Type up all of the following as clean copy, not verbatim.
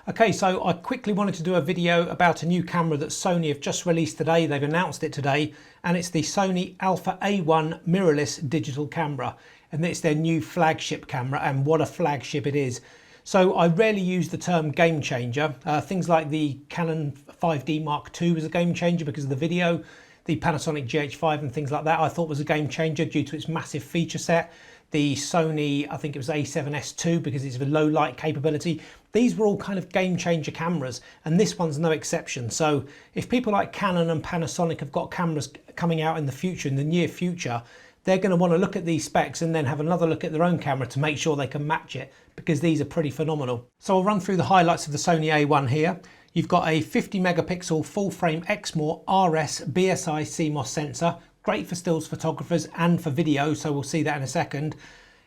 Okay, so I quickly wanted to do a video about a new camera that Sony have just released today. They've announced it today, and it's the Sony Alpha A1 mirrorless digital camera. And it's their new flagship camera, and what a flagship it is. So I rarely use the term game changer. Things like the Canon 5D Mark II was a game changer because of the video. The Panasonic GH5 and things like that I thought was a game changer due to its massive feature set. The Sony, I think it was A7S II because it's a low light capability. These were all kind of game changer cameras, and this one's no exception. So if people like Canon and Panasonic have got cameras coming out in the future, in the near future, they're going to want to look at these specs and then have another look at their own camera to make sure they can match it, because these are pretty phenomenal. So I'll run through the highlights of the Sony A1 here. You've got a 50 megapixel full frame Exmor RS BSI CMOS sensor, great for stills photographers and for video, so we'll see that in a second.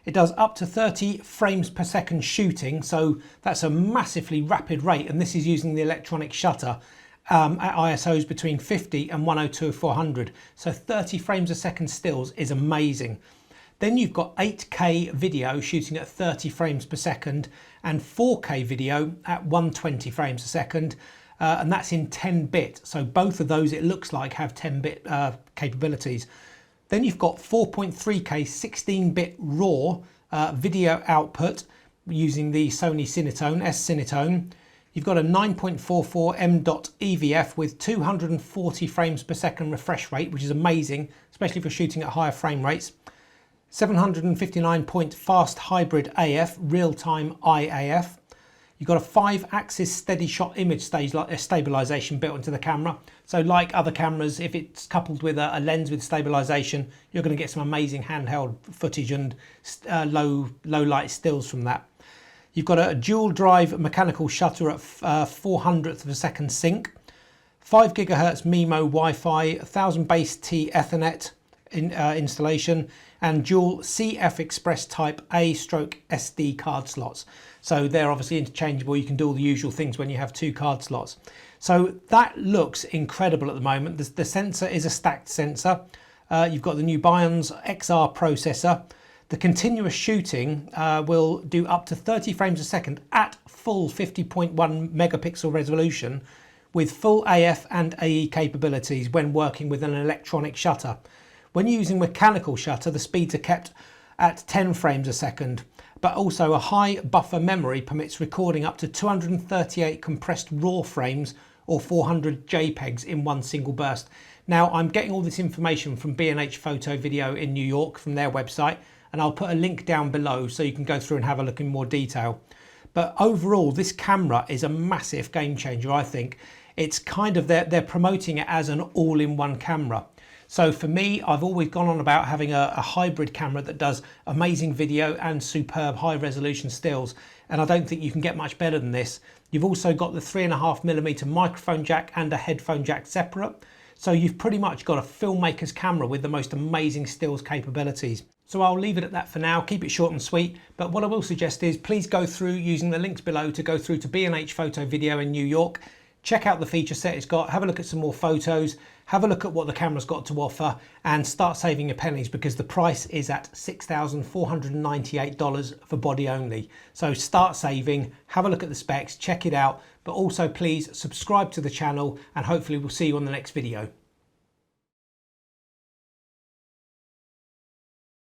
It does up to 30 frames per second shooting, so that's a massively rapid rate, and this is using the electronic shutter at ISOs between 50 and 102/400. So 30 frames a second stills is amazing. Then you've got 8K video shooting at 30 frames per second and 4K video at 120 frames a second. And that's in 10-bit. So both of those, it looks like, have 10-bit capabilities. Then you've got 4.3K 16-bit RAW video output using the Sony Cinetone, S-Cinetone. You've got a 9.44 m.dot EVF with 240 frames per second refresh rate, which is amazing, especially for shooting at higher frame rates. 759 point fast hybrid AF, real-time IAF. You've got a 5-axis steady shot image stabilization built into the camera. So like other cameras, if it's coupled with a lens with stabilization, you're going to get some amazing handheld footage and low light stills from that. You've got a dual drive mechanical shutter at 400th of a second sync, 5 gigahertz MIMO Wi-Fi, 1000 base T Ethernet installation, and dual CF Express Type A/SD card slots. So they're obviously interchangeable. You can do all the usual things when you have 2 card slots. So that looks incredible at the moment. The sensor is a stacked sensor. You've got the new Bionz XR processor. The continuous shooting will do up to 30 frames a second at full 50.1 megapixel resolution with full AF and AE capabilities when working with an electronic shutter. When using mechanical shutter, the speeds are kept at 10 frames a second, but also a high buffer memory permits recording up to 238 compressed RAW frames or 400 JPEGs in one single burst. Now, I'm getting all this information from B&H Photo Video in New York from their website, and I'll put a link down below so you can go through and have a look in more detail. But overall, this camera is a massive game changer, I think. It's kind of, they're promoting it as an all-in-one camera. So for me, I've always gone on about having a hybrid camera that does amazing video and superb high resolution stills. And I don't think you can get much better than this. You've also got the 3.5mm microphone jack and a headphone jack separate. So you've pretty much got a filmmaker's camera with the most amazing stills capabilities. So I'll leave it at that for now, keep it short and sweet. But what I will suggest is please go through using the links below to go through to B&H Photo Video in New York. Check out the feature set it's got, have a look at some more photos, have a look at what the camera's got to offer, and start saving your pennies, because the price is at $6,498 for body only. So start saving, have a look at the specs, check it out, but also please subscribe to the channel, and hopefully we'll see you on the next video.